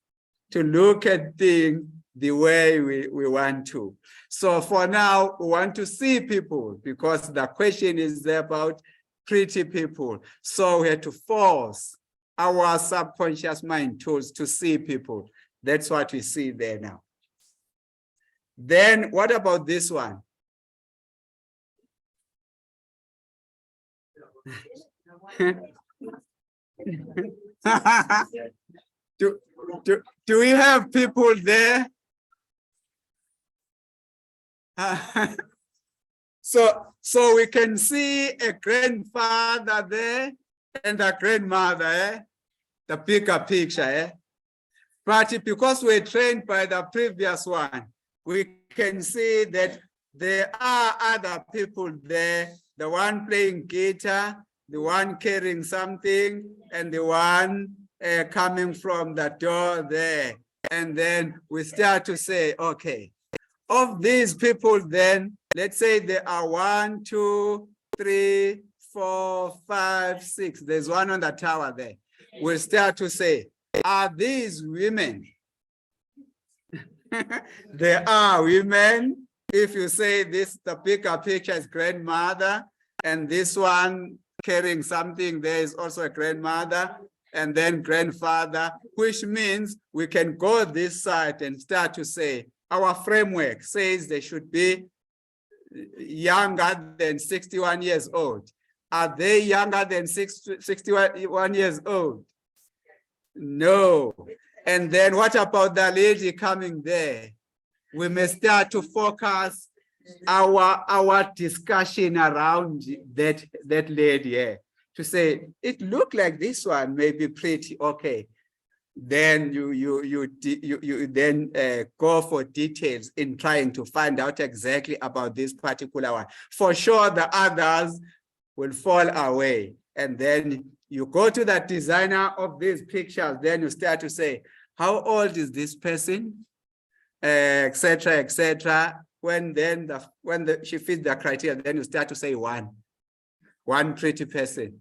to look at things the way we want to. So for now, we want to see people because the question is about pretty people. So we have to force our subconscious mind tools to see people. That's what we see there now. Then what about this one? Do we have people there? So we can see a grandfather there and a grandmother, the bigger picture. But because we're trained by the previous one, we can see that there are other people there, the one playing guitar, the one carrying something, and the one coming from the door there. And then we start to say, okay, of these people then, let's say there are 1, 2, 3, 4, 5, 6. There's one on the tower there. We'll start to say, are these women? There are women. If you say this, the bigger picture is grandmother, and this one carrying something, there is also a grandmother, and then grandfather, which means we can go this side and start to say, our framework says they should be younger than 61 years old. Are they younger than 61 years old? No. And then what about the lady coming there? We may start to focus our discussion around that lady to say, it looked like this one may be pretty, okay. Then you then go for details in trying to find out exactly about this particular one. For sure, the others will fall away. And then you go to the designer of these pictures, then you start to say, how old is this person? Etc., etc. When she fits the criteria, then you start to say one pretty person.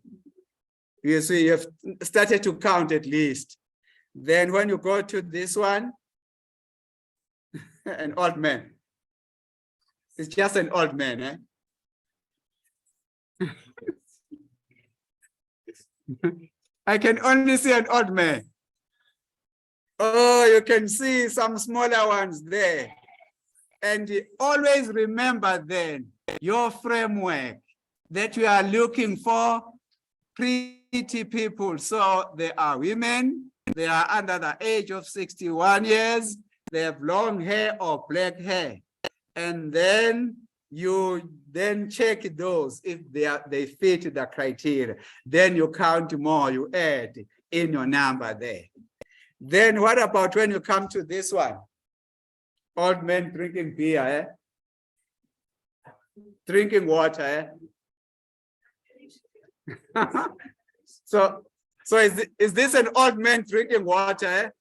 You see, you have started to count at least. Then when you go to this one, an old man. It's just an old man, I can only see an old man. Oh, you can see some smaller ones there. And always remember then your framework that you are looking for pretty people. So there are women, they are under the age of 61 years, they have long hair or black hair. And then you then check those if they fit the criteria. Then you count more, you add in your number there. Then what about when you come to this one? Old men drinking beer, drinking water. So is this an old man drinking water?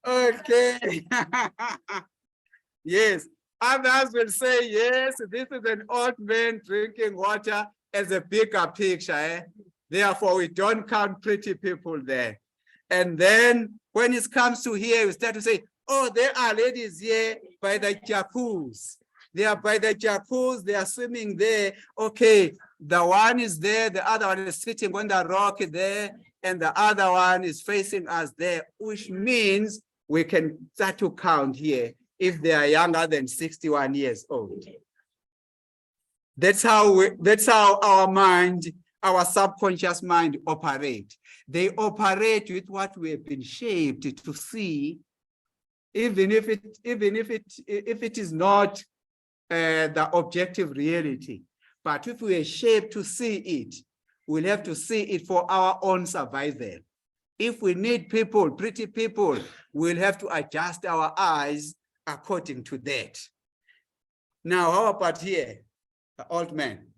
Okay. Yes. Others will say, yes, this is an old man drinking water as a bigger picture. Therefore, we don't count pretty people there. And then when it comes to here, we start to say, oh, there are ladies here by the jacuzzi. They are by the jacuzzi, they are swimming there. Okay, the one is there, the other one is sitting on the rock there, and the other one is facing us there, which means we can start to count here if they are younger than 61 years old. That's how our mind, our subconscious mind operate. They operate with what we have been shaped to see, even if it is not the objective reality. But if we are shaped to see it, we'll have to see it for our own survival. If we need people, pretty people, we'll have to adjust our eyes according to that. Now, how about here, the old man?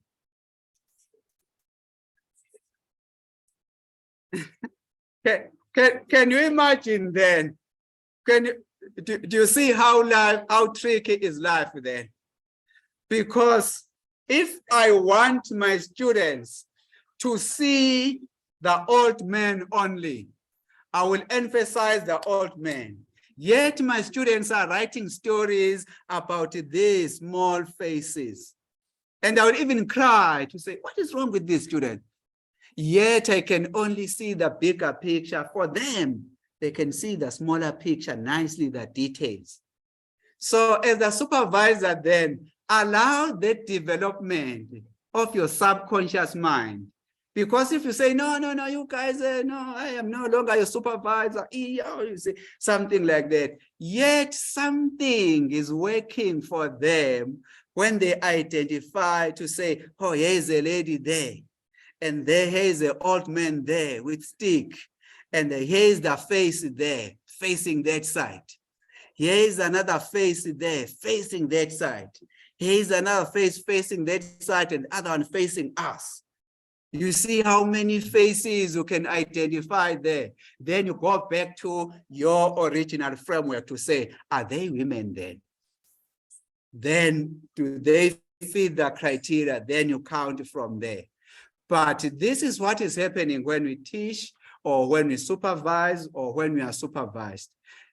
Can you imagine then? Do you see how tricky is life then? Because if I want my students to see the old man only. I will emphasize the old man. Yet my students are writing stories about these small faces. And I will even cry to say, what is wrong with this student? Yet I can only see the bigger picture. For them, they can see the smaller picture nicely, the details. So as a supervisor then, allow the development of your subconscious mind. Because if you say, no, you guys, no, I am no longer your supervisor, you say something like that, yet something is working for them when they identify to say, oh, here's a lady there, and there is an old man there with stick, and here's the face there, facing that side. Here is another face there, facing that side. Here is another face facing that side, and the other one facing us. You see how many faces you can identify there. Then you go back to your original framework to say, are they women then? Then do they fit the criteria? Then you count from there. But this is what is happening when we teach, or when we supervise, or when we are supervised.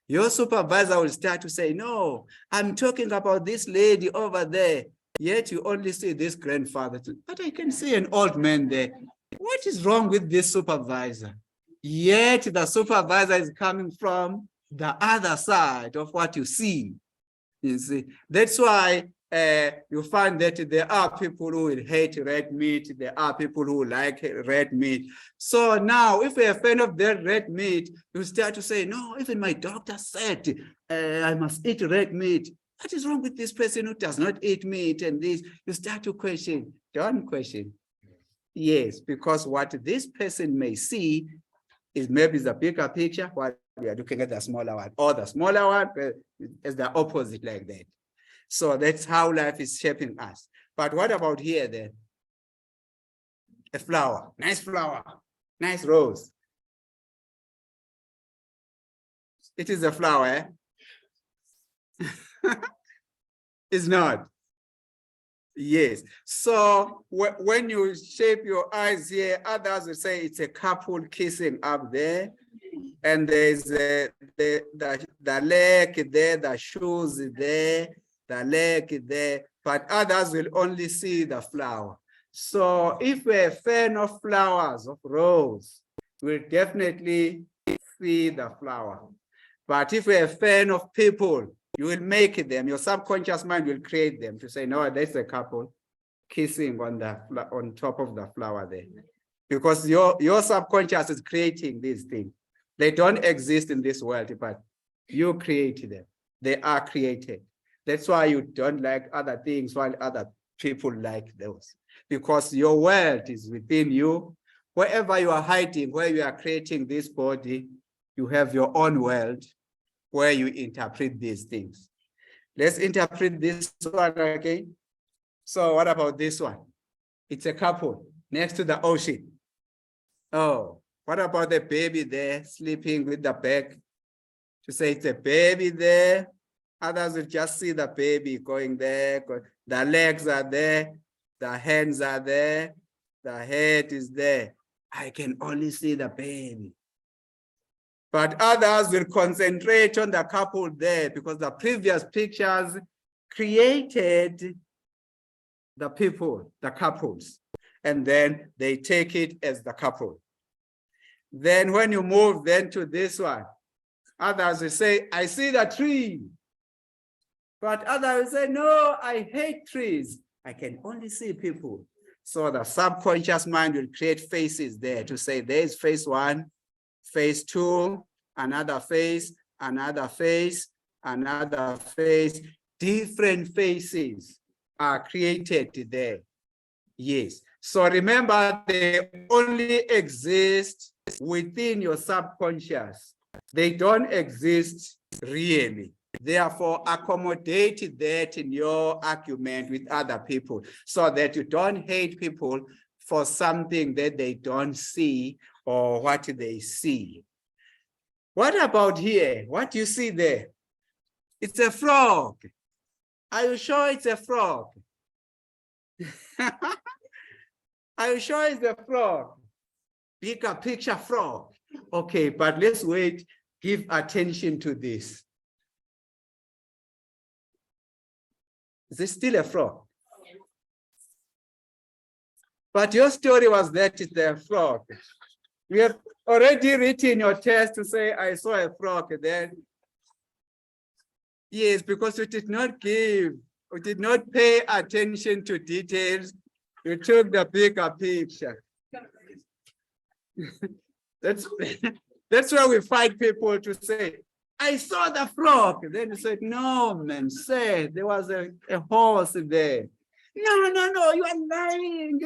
Your supervisor will start to say, no, I'm talking about this lady over there. Yet you only see this grandfather, but I can see an old man there. What is wrong with this supervisor? Yet the supervisor is coming from the other side of what you see. You see, that's why you find that there are people who will hate red meat. There are people who like red meat. So now, if you're a fan of that red meat, you start to say, no, even my doctor said I must eat red meat. What is wrong with this person who does not eat meat and this? You start to question. Don't question. Yes, because what this person may see is maybe the bigger picture, while we are looking at the smaller one, or the smaller one is the opposite like that. So that's how life is shaping us. But what about here then? A flower, nice rose. It is a flower, eh? It's not. Yes. So when you shape your eyes here, others will say it's a couple kissing up there. And there's the leg there, the shoes there, the leg there. But others will only see the flower. So if we're a fan of flowers, of rose, we'll definitely see the flower. But if we're a fan of people, you will make them, your subconscious mind will create them to say, no, that's a couple kissing on top of the flower there. Because your subconscious is creating these things. They don't exist in this world, but you create them. They are created. That's why you don't like other things while other people like those. Because your world is within you. Wherever you are hiding, where you are creating this body, you have your own world where you interpret these things. Let's interpret this one again. So what about this one? It's a couple next to the ocean. Oh, what about the baby there sleeping with the back? To say it's a baby there. Others will just see the baby going there. The legs are there. The hands are there. The head is there. I can only see the baby. But others will concentrate on the couple there because the previous pictures created the people, the couples, and then they take it as the couple. Then when you move then to this one, others will say, I see the tree. But others will say, no, I hate trees. I can only see people. So the subconscious mind will create faces there to say there's face one, face two, another face, another face, another face. Different faces are created there. Yes. So remember, they only exist within your subconscious. They don't exist really. Therefore, accommodate that in your argument with other people so that you don't hate people for something that they don't see or what they see. What about here? What do you see there? It's a frog. Are you sure it's a frog? Are you sure it's a frog? bigger picture frog. Okay, but let's wait, give attention to this. Is it still a frog? But your story was that it's a frog. You have already written your test to say, I saw a frog then. Yes, because you did not pay attention to details. You took the bigger picture. That's why we fight people to say, I saw the frog. Then you said, no, man, say there was a horse there. No, you are lying.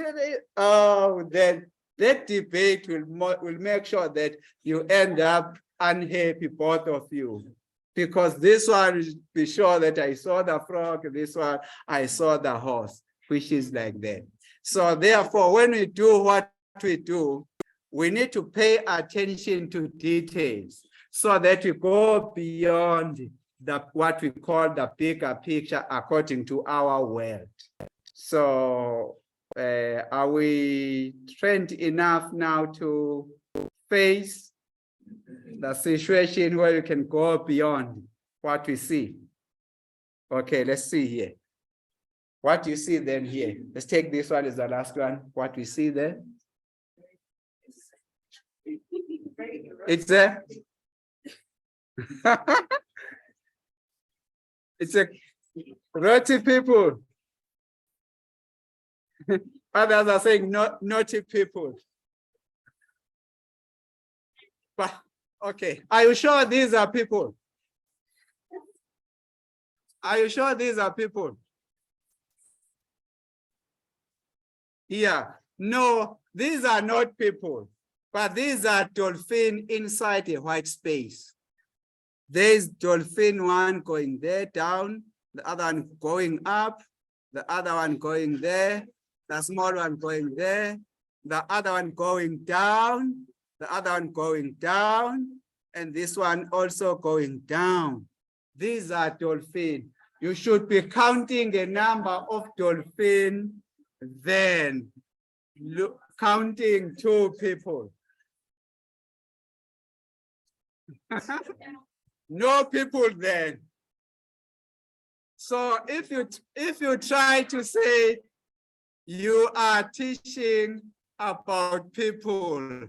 Oh, then that debate will make sure that you end up unhappy, both of you. Because this one be sure that I saw the frog, this one I saw the horse, which is like that. So therefore, when we do what we do, we need to pay attention to details so that we go beyond what we call the bigger picture according to our world. So are we trained enough now to face the situation where you can go beyond what we see? Okay, let's see here. What you see then here. Let's take this one as the last one. What we see there. It's a it's a roti people. Others are saying naughty people. But okay, are you sure these are people? Are you sure these are people? Yeah, no, these are not people, but these are dolphins inside a white space. There's dolphin one going there down, the other one going up, the other one going there, the small one going there, the other one going down, the other one going down, and this one also going down. These are dolphins. You should be counting the number of dolphins, then counting 2 people. No people then. So if you try to say you are teaching about people,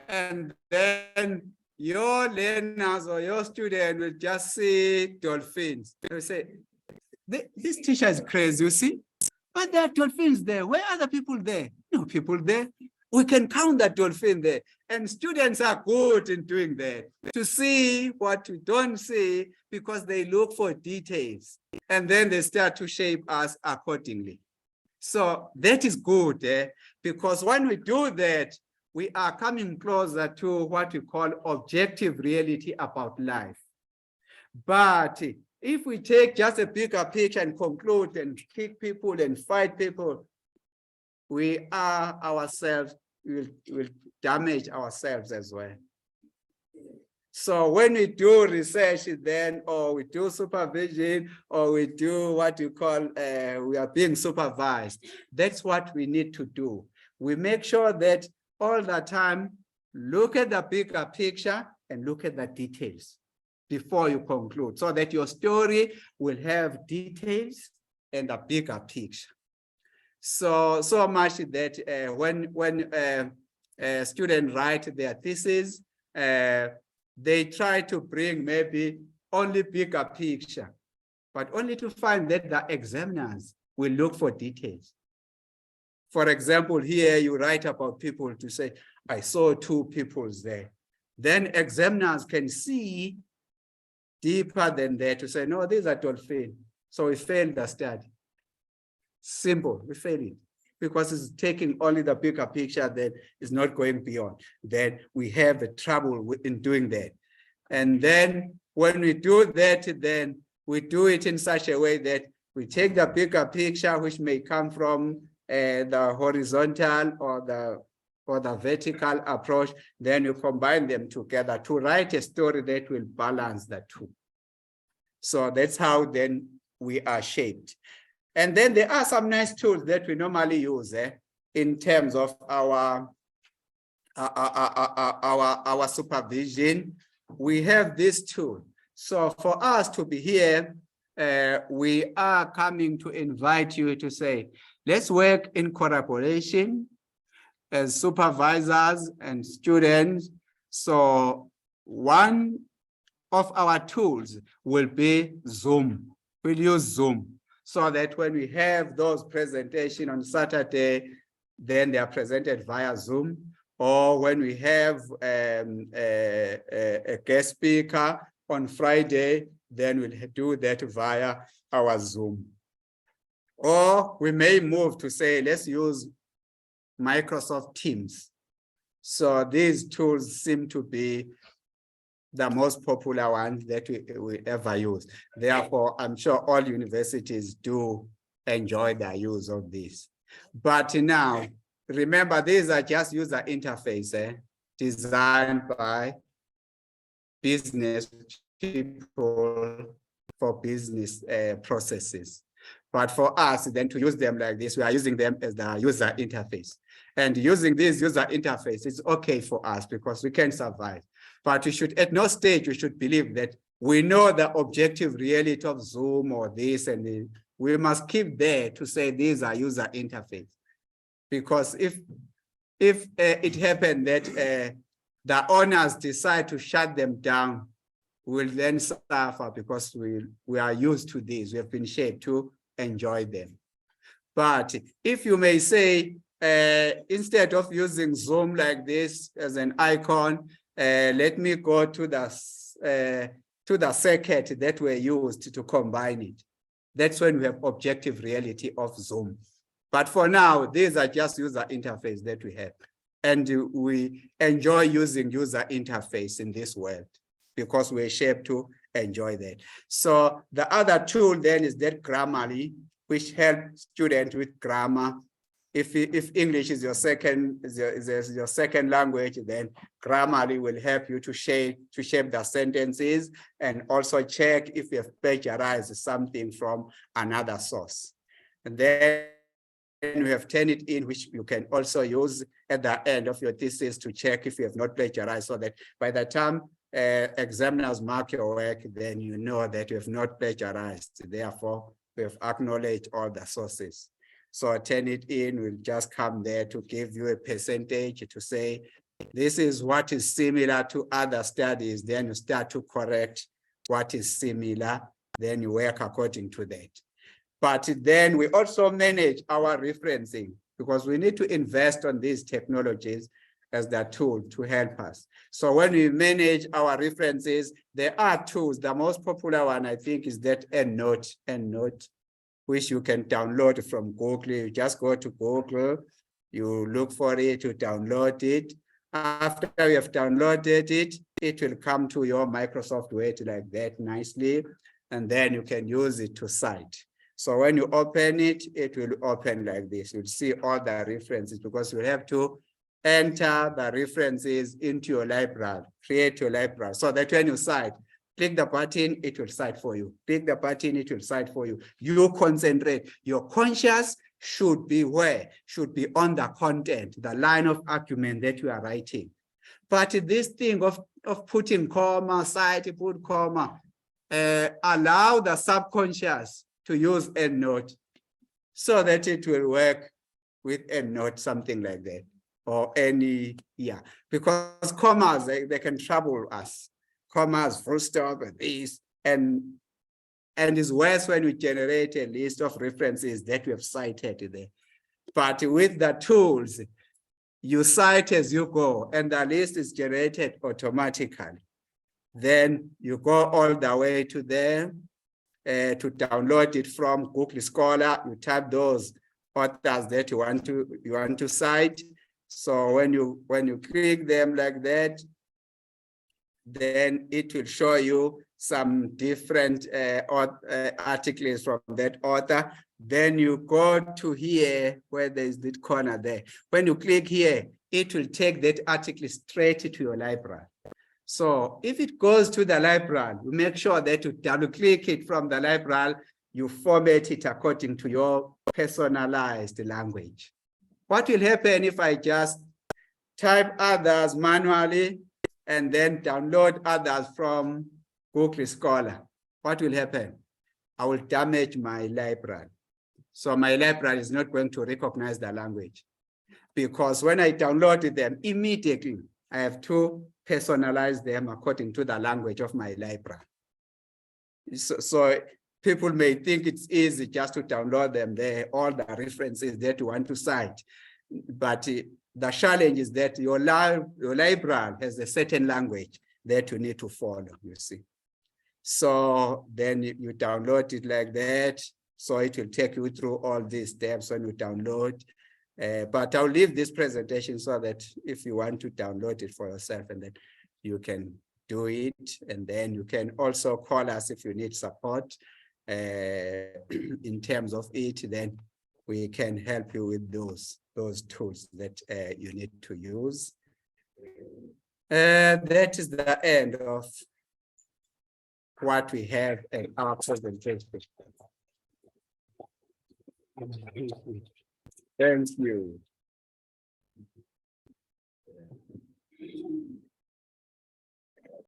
and then your learners or your students will just see dolphins, they will say, this teacher is crazy, you see? But there are dolphins there. Where are the people there? No people there. We can count that dolphin there. And students are good in doing that, to see what we don't see, because they look for details. And then they start to shape us accordingly. So that is good, because when we do that, we are coming closer to what we call objective reality about life. But if we take just a bigger picture and conclude and kick people and fight people, we are ourselves, will damage ourselves as well. So when we do research then, or we do supervision, or we do what you call, we are being supervised, that's what we need to do. We make sure that all the time, look at the bigger picture and look at the details before you conclude, so that your story will have details and a bigger picture. So much that when students write their thesis, they try to bring maybe only bigger picture, but only to find that the examiners will look for details. For example, here you write about people to say, I saw 2 people there. Then examiners can see deeper than that to say, no, these are dolphins. So we failed the study. Simple, we failed it. Because it's taking only the bigger picture that is not going beyond. Then we have the trouble in doing that. And then when we do that, then we do it in such a way that we take the bigger picture, which may come from the horizontal or the vertical approach, then you combine them together to write a story that will balance the 2. So that's how then we are shaped. And then there are some nice tools that we normally use in terms of our our supervision, we have this tool. So for us to be here, we are coming to invite you to say, let's work in collaboration as supervisors and students. So one of our tools will be Zoom. We'll use Zoom so that when we have those presentations on Saturday, then they are presented via Zoom. Or when we have a guest speaker on Friday, then we'll do that via our Zoom. Or we may move to say, let's use Microsoft Teams. So these tools seem to be the most popular ones that we ever use. Therefore, I'm sure all universities do enjoy the use of this. But now, remember, these are just user interface designed by business people for business processes. But for us, then to use them like this, we are using them as the user interface. And using this user interface is okay for us because we can survive. But we should, at no stage, we should believe that we know the objective reality of Zoom or this, and we must keep there to say these are user interface. Because if it happened that the owners decide to shut them down, we'll then suffer because we are used to this. We have been shaped to enjoy them. But if you may say, instead of using Zoom like this as an icon, let me go to the circuit that were used to combine it. That's when we have objective reality of Zoom. But for now, these are just user interface that we have. And we enjoy using user interface in this world because we're shaped to enjoy that. So the other tool then is that Grammarly, which helps students with grammar. If English is your second language, then Grammarly will help you to shape the sentences and also check if you have plagiarized something from another source. And then we have Turnitin, which you can also use at the end of your thesis to check if you have not plagiarized, so that by the time examiners mark your work, then you know that you have not plagiarized. Therefore, we have acknowledged all the sources. So Turnitin will just come there to give you a percentage to say, this is what is similar to other studies. Then you start to correct what is similar. Then you work according to that. But then we also manage our referencing because we need to invest on these technologies as the tool to help us. So when we manage our references, there are tools. The most popular one, I think, is that EndNote, which you can download from Google. You just go to Google, you look for it, you download it. After you have downloaded it, it will come to your Microsoft Word like that nicely, and then you can use it to cite. So when you open it, it will open like this. You'll see all the references because you have to enter the references into your library, create your library, so that when you cite, click the button, it will cite for you. Click the button, it will cite for you. You concentrate. Your conscious should be where? Should be on the content, the line of argument that you are writing. But this thing of putting comma, cite, put comma, allow the subconscious to use EndNote so that it will work with EndNote, something like that, or any, because commas, they can trouble us. Commas, full stop, and this, and it's worse when we generate a list of references that we have cited there. But with the tools, you cite as you go, and the list is generated automatically. Then you go all the way to there to download it from Google Scholar. You type those authors that you want to cite. So when you click them like that, then it will show you some different articles from that author. Then you go to here where there is this corner there. When you click here, it will take that article straight to your library. So if it goes to the library, you make sure that you double click it from the library, you format it according to your personalized language. What will happen if I just type others manually, and then download others from Google Scholar, what will happen? I will damage my library. So my library is not going to recognize the language, because when I downloaded them immediately, I have to personalize them according to the language of my library. So people may think it's easy just to download them there, all the references that you want to cite. But the challenge is that your library has a certain language that you need to follow, you see. So then you download it like that. So it will take you through all these steps when you download. But I'll leave this presentation so that if you want to download it for yourself, and then you can do it. And then you can also call us if you need support in terms of it. Then we can help you with those tools that you need to use. That is the end of what we have in our presentation. Thank you.